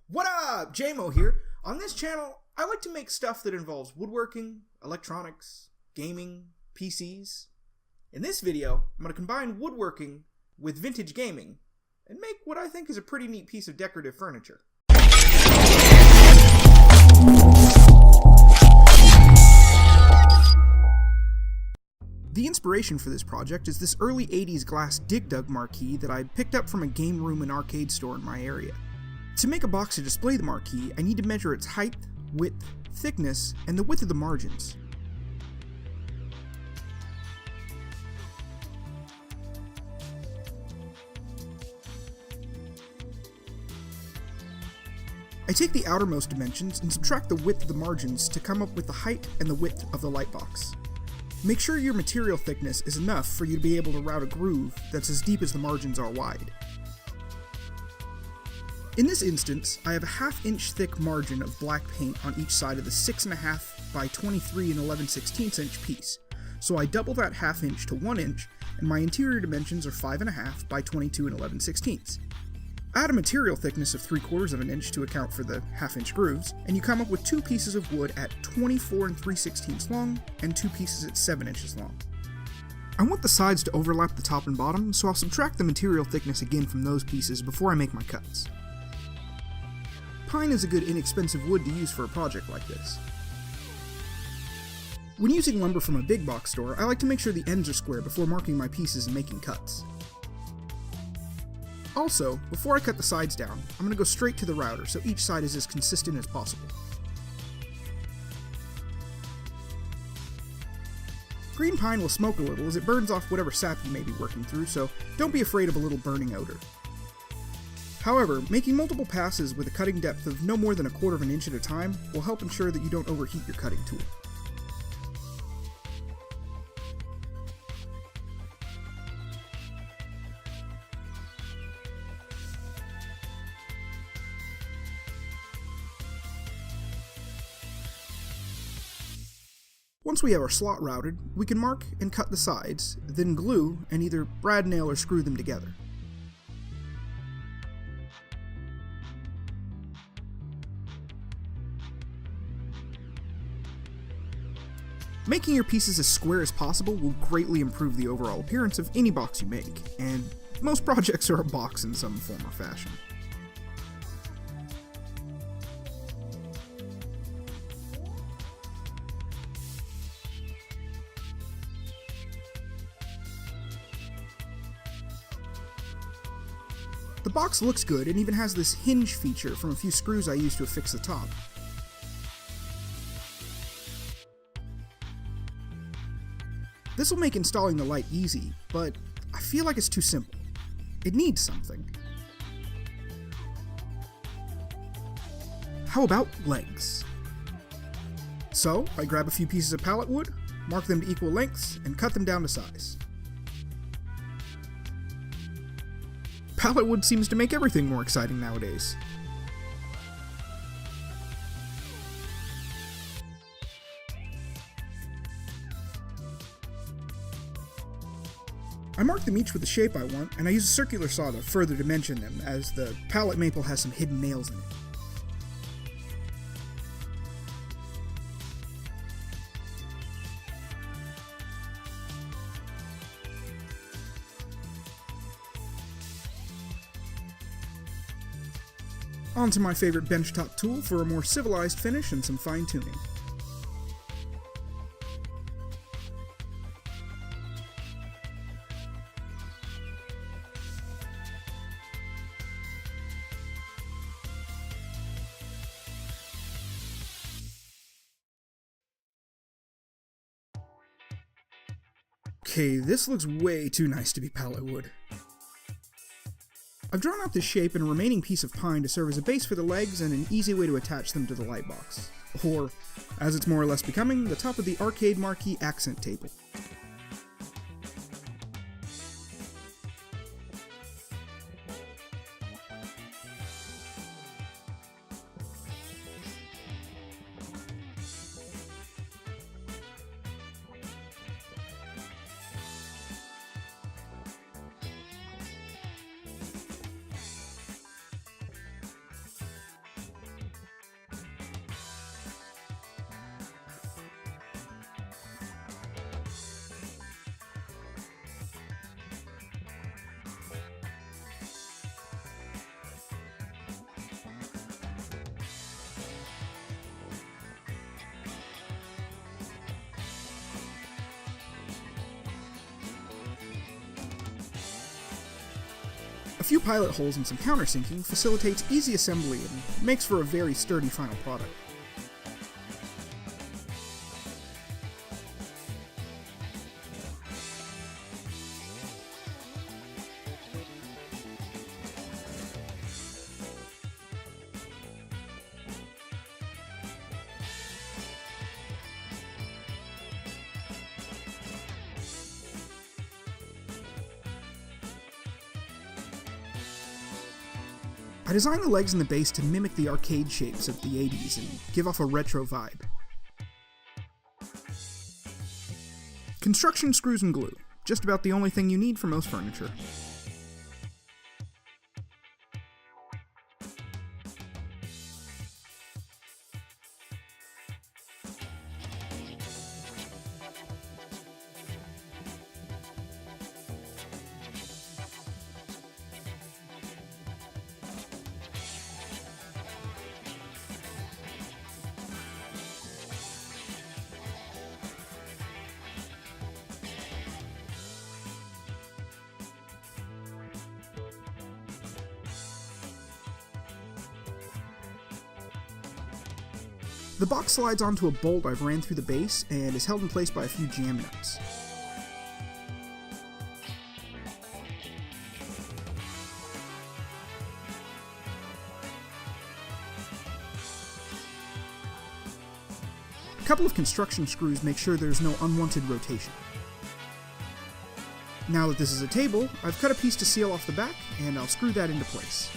What up? JMO here. On this channel, I like to make stuff that involves woodworking, electronics, gaming, PCs. In this video, I'm going to combine woodworking with vintage gaming and make what I think is a pretty neat piece of decorative furniture. The inspiration for this project is this early 80s glass Dig Dug marquee that I picked up from a game room and arcade store in my area. To make a box to display the marquee, I need to measure its height, width, thickness, and the width of the margins. I take the outermost dimensions and subtract the width of the margins to come up with the height and the width of the light box. Make sure your material thickness is enough for you to be able to route a groove that's as deep as the margins are wide. In this instance, I have a ½ inch thick margin of black paint on each side of the 6.5 by 23 and 11/16 inch piece, so I double that ½ inch to 1 inch, and my interior dimensions are 5.5 by 22 and 11/16. Add a material thickness of 3/4 inch to account for the ½ inch grooves, and you come up with two pieces of wood at 24 and 3/16 long, and two pieces at 7 inches long. I want the sides to overlap the top and bottom, so I'll subtract the material thickness again from those pieces before I make my cuts. Pine is a good inexpensive wood to use for a project like this. When using lumber from a big box store, I like to make sure the ends are square before marking my pieces and making cuts. Also, before I cut the sides down, I'm going to go straight to the router so each side is as consistent as possible. Green pine will smoke a little as it burns off whatever sap you may be working through, so don't be afraid of a little burning odor. However, making multiple passes with a cutting depth of no more than 1/4 inch at a time will help ensure that you don't overheat your cutting tool. Once we have our slot routed, we can mark and cut the sides, then glue and either brad nail or screw them together. Making your pieces as square as possible will greatly improve the overall appearance of any box you make, and most projects are a box in some form or fashion. The box looks good and even has this hinge feature from a few screws I used to affix the top. This will make installing the light easy, but I feel like it's too simple. It needs something. How about legs? So, I grab a few pieces of pallet wood, mark them to equal lengths, and cut them down to size. Pallet wood seems to make everything more exciting nowadays. I mark them each with the shape I want, and I use a circular saw to further dimension them, as the pallet maple has some hidden nails in it. On to my favorite benchtop tool for a more civilized finish and some fine-tuning. Okay, this looks way too nice to be pallet wood. I've drawn out this shape and a remaining piece of pine to serve as a base for the legs and an easy way to attach them to the light box. Or, as it's more or less becoming, the top of the arcade marquee accent table. few pilot holes and some countersinking facilitates easy assembly and makes for a very sturdy final product. I designed the legs and the base to mimic the arcade shapes of the 80s and give off a retro vibe. Construction screws and glue, just about the only thing you need for most furniture. The box slides onto a bolt I've ran through the base and is held in place by a few jam nuts. A couple of construction screws make sure there's no unwanted rotation. Now that this is a table, I've cut a piece to seal off the back, and I'll screw that into place.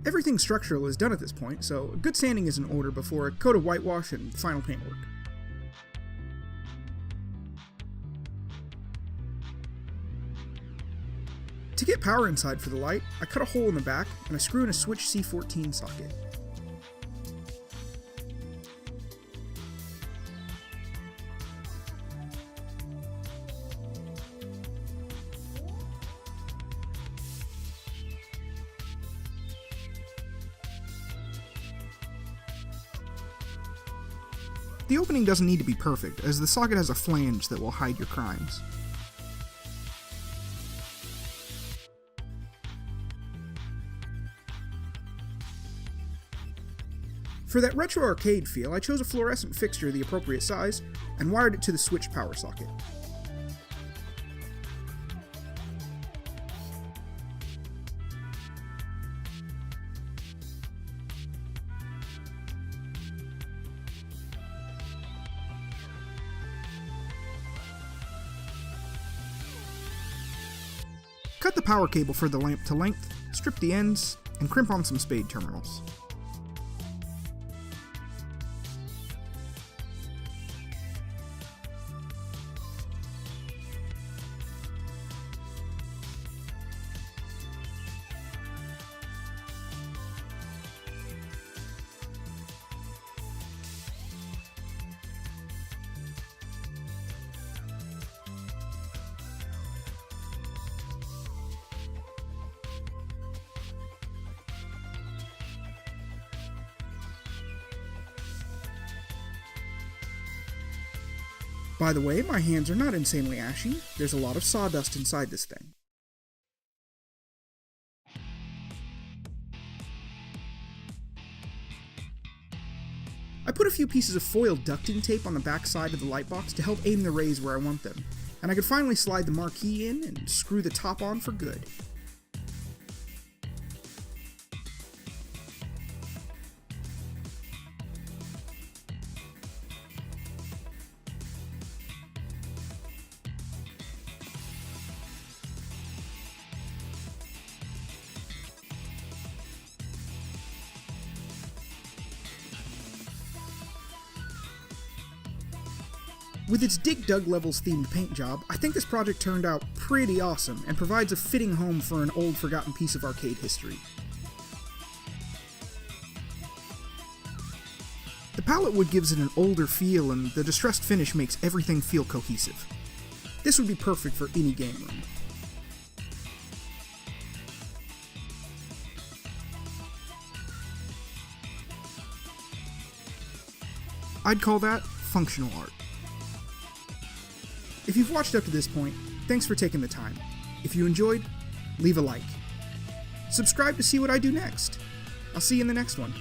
Everything structural is done at this point, so good sanding is in order before a coat of whitewash and final paintwork. To get power inside for the light, I cut a hole in the back and I screw in a switch C14 socket. The opening doesn't need to be perfect, as the socket has a flange that will hide your crimes. For that retro arcade feel, I chose a fluorescent fixture the appropriate size and wired it to the switch power socket. Cut the power cable for the lamp to length, strip the ends, and crimp on some spade terminals. By the way, my hands are not insanely ashy. There's a lot of sawdust inside this thing. I put a few pieces of foil ducting tape on the back side of the light box to help aim the rays where I want them, and I could finally slide the marquee in and screw the top on for good. With its Dig Dug Levels themed paint job, I think this project turned out pretty awesome and provides a fitting home for an old forgotten piece of arcade history. The pallet wood gives it an older feel, and the distressed finish makes everything feel cohesive. This would be perfect for any game room. I'd call that functional art. If you've watched up to this point, thanks for taking the time. If you enjoyed, leave a like. Subscribe to see what I do next. I'll see you in the next one.